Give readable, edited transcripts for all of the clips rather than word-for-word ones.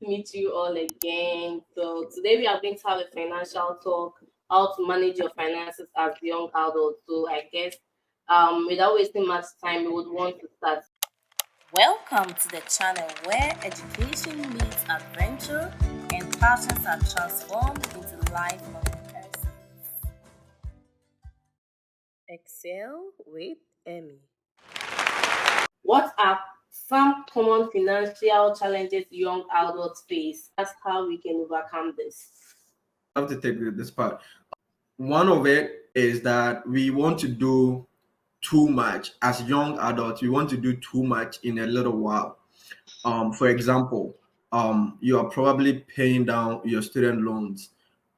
meet you all again. So today we are going to have a financial talk, how to manage your finances as a young adult. So I guess without wasting much time, we would want to start. Welcome to the channel where education meets adventure and passions are transformed into lifelong pursuits. Excel with Emmy. What are some common financial challenges young adults face? That's how we can overcome this. I have to take this part. One of it is that we want to do too much as young adults. We want to do too much in a little while. For example, you are probably paying down your student loans.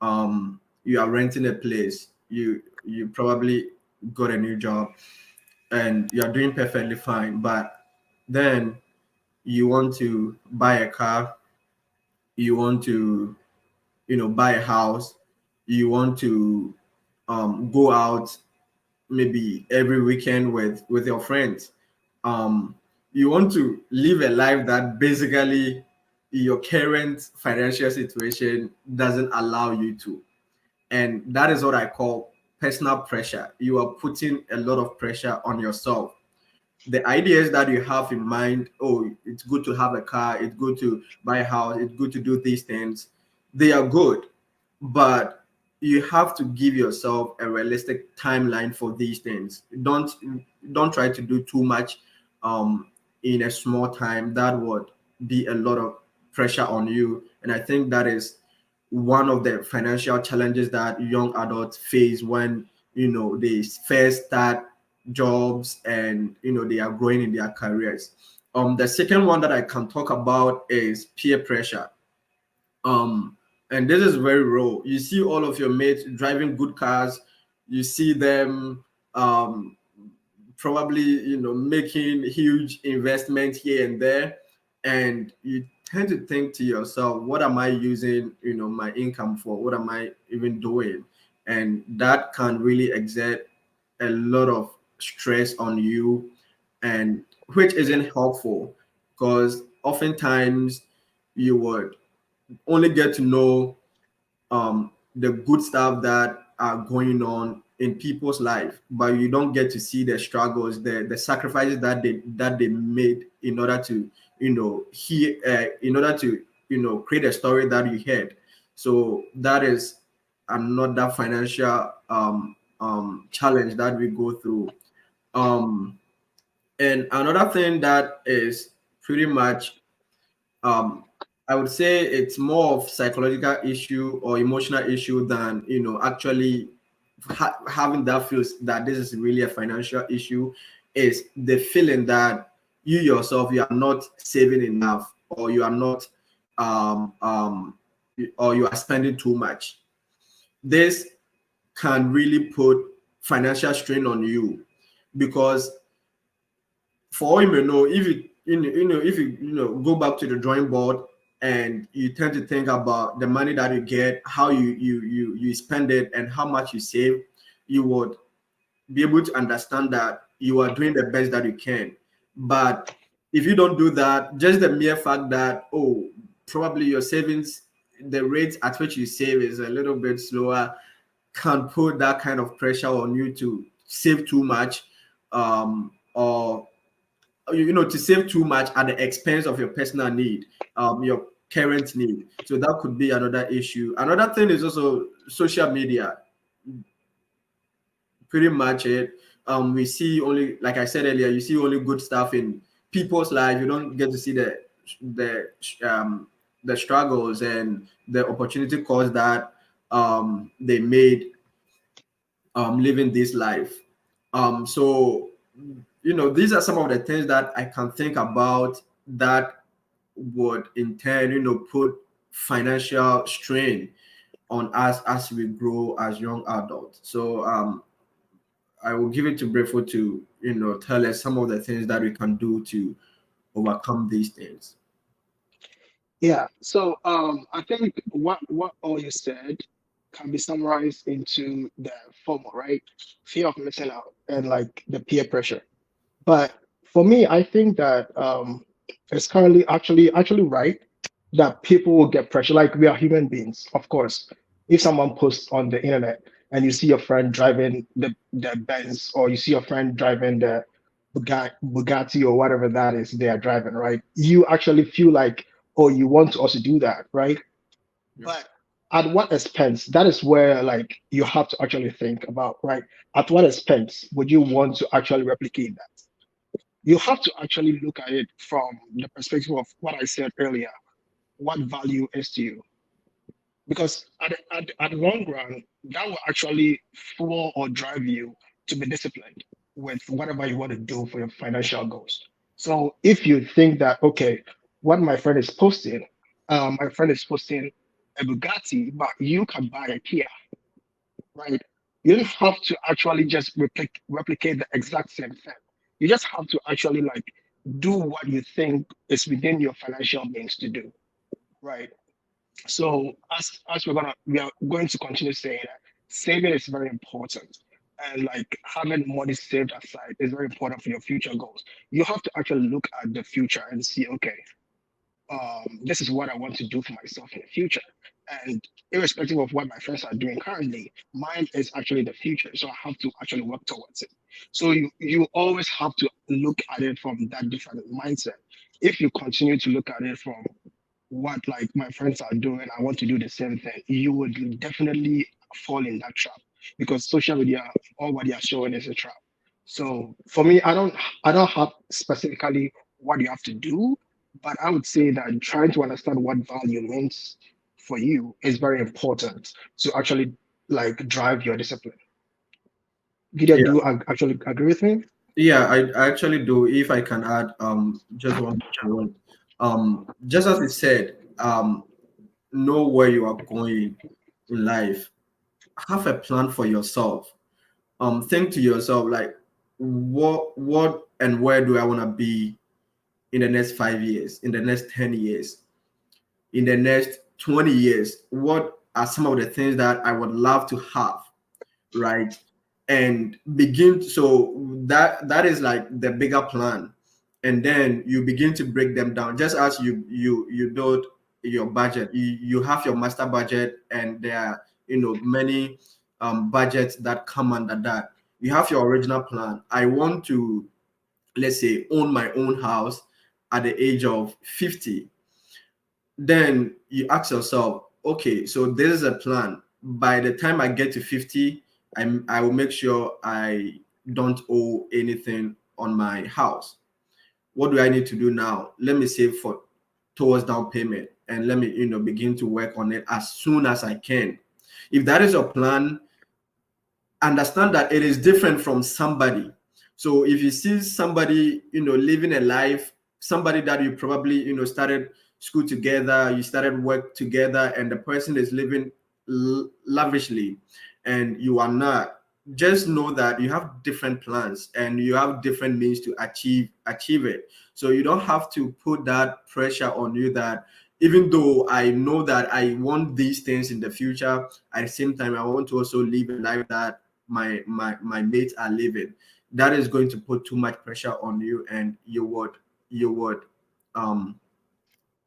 You are renting a place. You probably got a new job, and you are doing perfectly fine. But then you want to buy a car. You want to buy a house. You want to go out maybe every weekend with your friends. um you want to live a life that basically your current financial situation doesn't allow you to, and that is what I call personal pressure. You are putting a lot of pressure on yourself. The ideas that you have in mind, oh, it's good to have a car, it's good to buy a house, it's good to do these things, they are good, but you have to give yourself a realistic timeline for these things. Don't try to do too much um in a small time. That would be a lot of pressure on you, and I think that is one of the financial challenges that young adults face when they first start jobs and they are growing in their careers. The second one that I can talk about is peer pressure. um and this is very raw. You see all of your mates driving good cars. You see them probably making huge investments here and there, and you tend to think to yourself, what am I using my income for? What am I even doing? And that can really exert a lot of stress on you, and which isn't helpful, because oftentimes you would only get to know the good stuff that are going on in people's life, but you don't get to see the struggles, the sacrifices that they made in order to hear in order to create a story that you heard. So that is another financial challenge that we go through. um and another thing that is pretty much, um I would say it's more of psychological issue or emotional issue than actually having that feels that this is really a financial issue, is the feeling that you yourself, you are not saving enough, or you are not um um or you are spending too much. This can really put financial strain on you, because for all you may know, if if you go back to the drawing board and you tend to think about the money that you get, how you spend it, and how much you save, you would be able to understand that you are doing the best that you can. But if you don't do that, just the mere fact that, oh, probably your savings, the rate at which you save is a little bit slower, can put that kind of pressure on you to save too much, or to save too much at the expense of your personal need, your current need. So that could be another issue. Another thing is also social media. Pretty much it. We see only, like I said earlier, you see only good stuff in people's life. You don't get to see the um the struggles and the opportunity cost that they made living this life. So these are some of the things that I can think about that would in turn put financial strain on us as we grow as young adults. So I will give it to Brefo to tell us some of the things that we can do to overcome these things. Yeah. So I think what all you said can be summarized into the FOMO, right? Fear of missing out and like the peer pressure. But for me, I think that it's currently actually right. that people will get pressure. Like we are human beings, of course. If someone posts on the internet and you see your friend driving the Benz, or you see your friend driving the Bugatti or whatever that is they are driving, right? You actually feel like, oh, you want to also do that, right? Yeah. But at what expense? That is where like you have to actually think about, right? At what expense would you want to actually replicate that? You have to actually look at it from the perspective of what I said earlier. What value is to you? Because at the long run, that will actually fuel or drive you to be disciplined with whatever you want to do for your financial goals. So if you think that, okay, what my friend is posting a Bugatti, but you can buy a Kia, right? You don't have to actually just replicate the exact same thing. You just have to actually like do what you think is within your financial means to do, right? So as we are going to continue saying that saving is very important. And like having money saved aside is very important for your future goals. You have to actually look at the future and see, okay, this is what I want to do for myself in the future. And irrespective of what my friends are doing currently, mine is actually the future. So I have to actually work towards it. So you always have to look at it from that different mindset. If you continue to look at it from what like my friends are doing, I want to do the same thing, you would definitely fall in that trap because social media, all what they are showing is a trap. So for me, I don't have specifically what you have to do, but I would say that trying to understand what value means for you is very important to actually like drive your discipline. Gideon, do Yeah. you actually agree with me? Yeah, I actually do. If I can add just one point. Just as it said, know where you are going in life. Have a plan for yourself. Think to yourself like what and where do I want to be in the next 5 years, in the next 10 years, in the next 20 years? What are some of the things that I would love to have, right? And begin so that is like the bigger plan, and then you begin to break them down just as you build your budget. You have your master budget, and there are many budgets that come under that. You have your original plan. I want to, let's say, own my own house at the age of 50. Then you ask yourself, okay, so this is a plan. By the time I get to 50, I will make sure I don't owe anything on my house. What do I need to do now? Let me save for towards down payment, and let me begin to work on it as soon as I can. If that is your plan, understand that it is different from somebody. So if you see somebody, living a life, somebody that you probably, started school together, you started work together, and the person is living lavishly, and you are not, just know that you have different plans and you have different means to achieve it. So you don't have to put that pressure on you that even though I know that I want these things in the future, at the same time I want to also live a life that my mates are living. That is going to put too much pressure on you, and you would um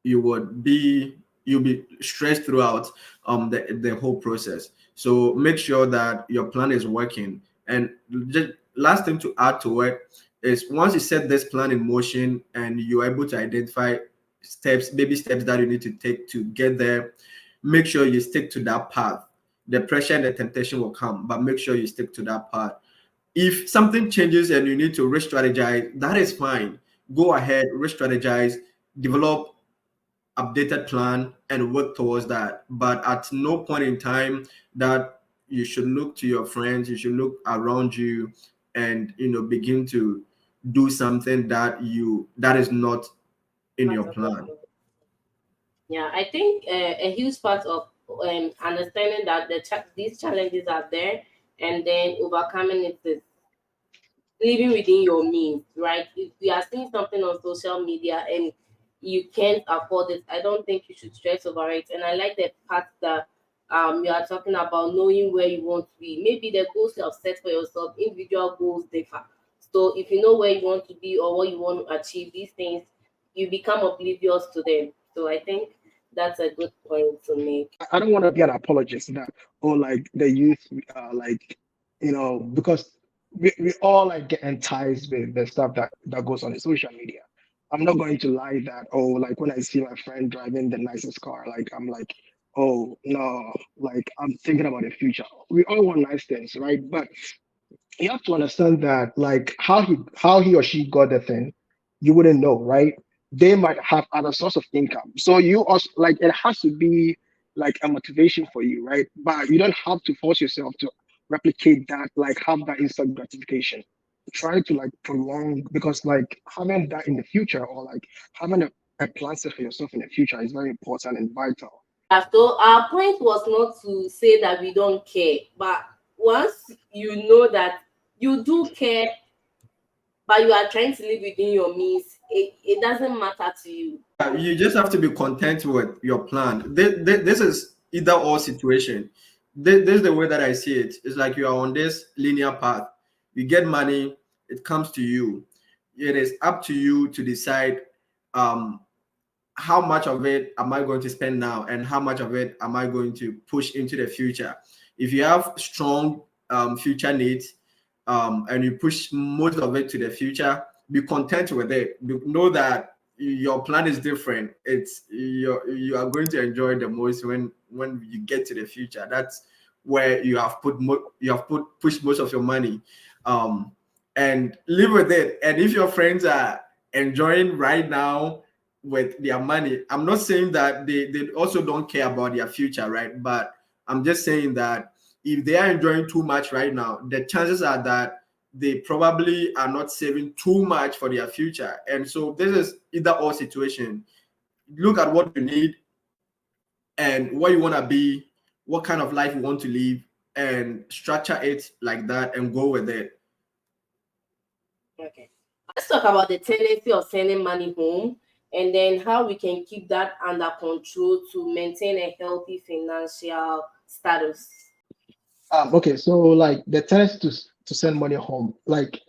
you would be you'll be stressed throughout the whole process. So make sure that your plan is working. And just last thing to add to it is, once you set this plan in motion and you're able to identify baby steps that you need to take to get there, make sure you stick to that path. The pressure and the temptation will come, but make sure you stick to that path. If something changes and you need to re-strategize, that is fine. Go ahead, re-strategize, develop updated plan and work towards that. But at no point in time that you should look to your friends, you should look around you and begin to do something that is not in Part your of your plan. goal. Yeah, I think a huge part of understanding that these challenges are there and then overcoming it is living within your means, right? If we are seeing something on social media and you can't afford it, I don't think you should stress over it. And I like the part that you are talking about knowing where you want to be. Maybe the goals you have set for yourself, individual goals differ. So if you know where you want to be or what you want to achieve, these things you become oblivious to them. So I think That's a good point to make. I don't want to be an apologist that, or like the youth, like, because we all like get enticed with the stuff that goes on the social media. I'm not going to lie that, oh, like when I see my friend driving the nicest car, like I'm like, oh no, like I'm thinking about the future. We all want nice things, right? But you have to understand that like how he or she got the thing, you wouldn't know, right? They might have other source of income, so you also like it has to be like a motivation for you, right? But you don't have to force yourself to replicate that, like have that instant gratification. Try to like prolong, because like having that in the future, or like having a plan set for yourself in the future is very important and vital. Yeah, so our point was not to say that we don't care, but once you know that you do care, but you are trying to live within your means, it doesn't matter to you. You just have to be content with your plan. This is either or situation. This is the way that I see it. It's like you are on this linear path. You get money, it comes to you. It is up to you to decide um, how much of it am I going to spend now and how much of it am I going to push into the future. If you have strong future needs, and you push most of it to the future, be content with it. Know that your plan is different. It's you are going to enjoy the most when you get to the future. That's where you have put pushed most of your money, um, and live with it. And if your friends are enjoying right now with their money, I'm not saying that they also don't care about their future, right? But I'm just saying that if they are enjoying too much right now, the chances are that they probably are not saving too much for their future. And so this is either or situation. Look at what you need and what you want to be, what kind of life you want to live, and structure it like that and go with it. Okay. Let's talk about the tendency of sending money home and then how we can keep that under control to maintain a healthy financial status. Okay, so like the tendency to send money home, like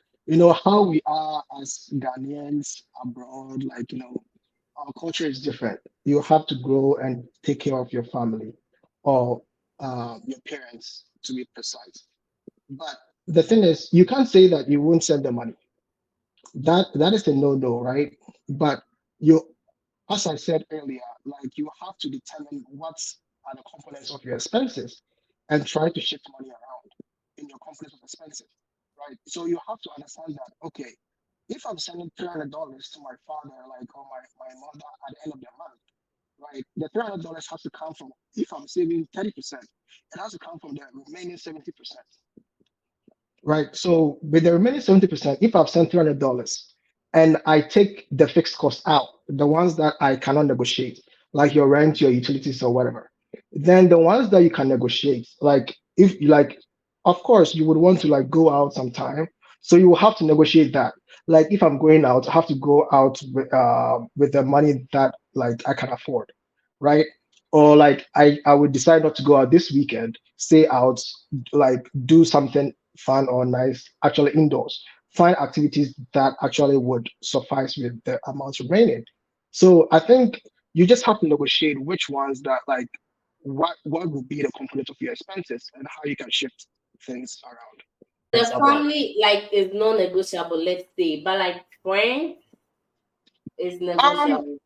how we are as Ghanaians abroad, like our culture is different. You have to grow and take care of your family, or your parents, to be precise. But the thing is, you can't say that you won't send the money. That is a no-no, right? But you, as I said earlier, like you have to determine what are the components of your expenses and try to shift money around in your components of expenses, right? So you have to understand that, okay, if I'm sending $300 to my father, like, or my mother at the end of the month, right, the $300 has to come from, if I'm saving 30%, it has to come from the remaining 70%. Right. So with the remaining 70%, if I've sent $300 and I take the fixed costs out, the ones that I cannot negotiate, like your rent, your utilities, or whatever, then the ones that you can negotiate, like if you like, of course, you would want to like go out sometime. So you will have to negotiate that. Like if I'm going out, I have to go out with the money that like I can afford, right? Or like I would decide not to go out this weekend, stay out, like do something fun or nice, actually indoors. Find activities that actually would suffice with the amount remaining. So I think you just have to negotiate which ones that like what would be the component of your expenses and how you can shift things around. The That's about it. family like is non-negotiable, let's say, but like friends is Um, negotiable.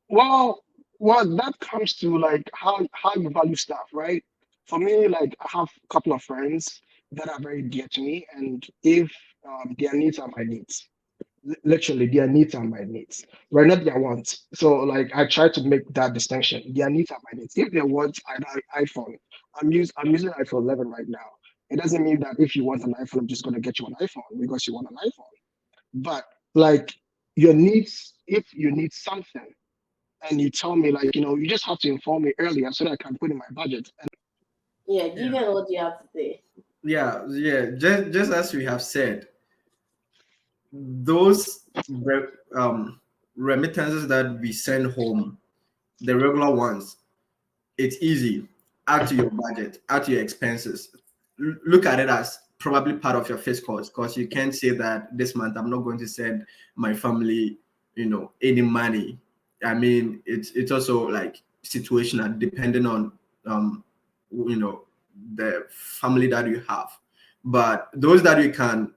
well, that comes to like how you value stuff, right? For me, like I have a couple of friends that are very dear to me, and if their needs are my needs, literally their needs are my needs, right? Not their wants. So like I try to make that distinction. Their needs are my needs. If they want an iPhone, I'm using iPhone 11 right now. It doesn't mean that if you want an iPhone, I'm just gonna get you an iPhone because you want an iPhone. But like your needs, if you need something and you tell me like, you just have to inform me earlier so that I can put in my budget. And Yeah, Yeah. given what you have to say. Yeah. Just as we have said, those remittances that we send home, the regular ones, it's easy. Add to your budget, add to your expenses. Look at it as probably part of your fixed cost because you can't say that this month I'm not going to send my family, any money. I mean, it's also like situational depending on um, you know the family that you have. But those that you can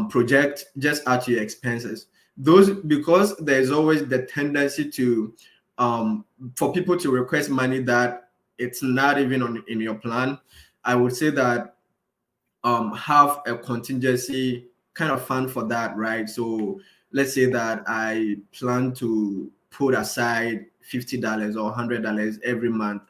project just add to your expenses. Those, because there's always the tendency to um, for people to request money that it's not even on in your plan. I would say that have a contingency kind of fund for that, right? So let's say that I plan to put aside $50 or $100 every month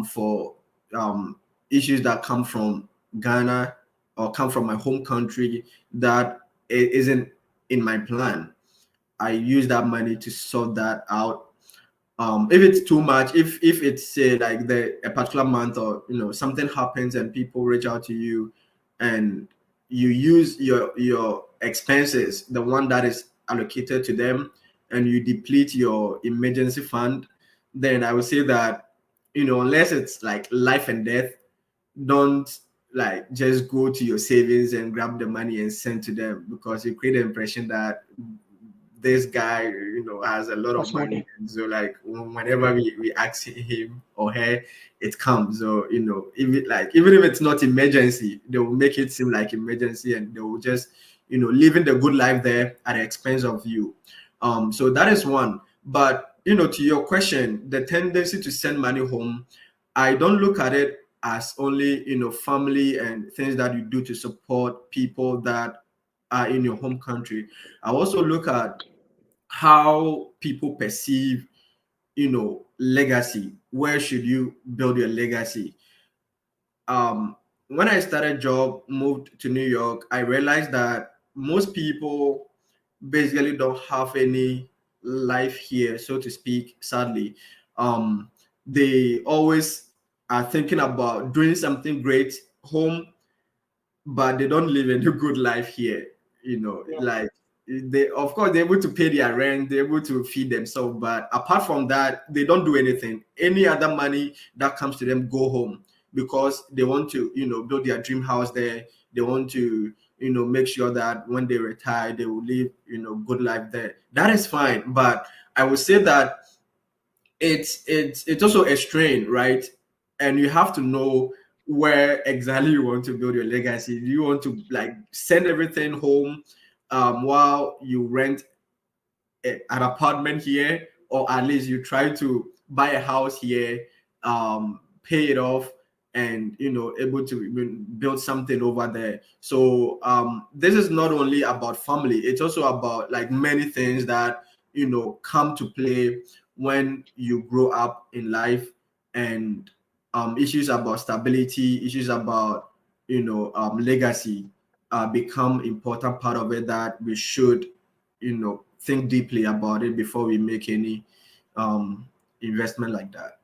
for um, issues that come from Ghana or come from my home country that isn't in my plan. I use that money to sort that out. If it's too much, if it's say like the a particular month, or something happens and people reach out to you, and you use your expenses, the one that is allocated to them, and you deplete your emergency fund, then I would say that, unless it's like life and death, don't like just go to your savings and grab the money and send to them, because you create the impression that this guy, has a lot of That's money. money. And so like whenever we ask him or her, it comes. So, even if it's not emergency, they will make it seem like emergency, and they will just, living the good life there at the expense of you. So that is one. But, to your question, the tendency to send money home, I don't look at it as only, family and things that you do to support people that are in your home country. I also look at how people perceive, legacy. Where should you build your legacy? um when I started job, moved to New York, I realized that most people basically don't have any life here, so to speak, sadly. They always are thinking about doing something great home, but they don't live a good life here. Yeah. Like, they, of course, they're able to pay their rent, they're able to feed themselves, but apart from that, they don't do anything. Any other money that comes to them go home, because they want to, build their dream house there. They want to, make sure that when they retire, they will live, good life there. That is fine, but I would say that it's also a strain, right? And you have to know where exactly you want to build your legacy. Do you want to like send everything home while you rent an apartment here, or at least you try to buy a house here, pay it off, and able to even build something over there? So this is not only about family, it's also about like many things that come to play when you grow up in life. And issues about stability, issues about legacy become important part of it, that we should think deeply about it before we make any investment like that.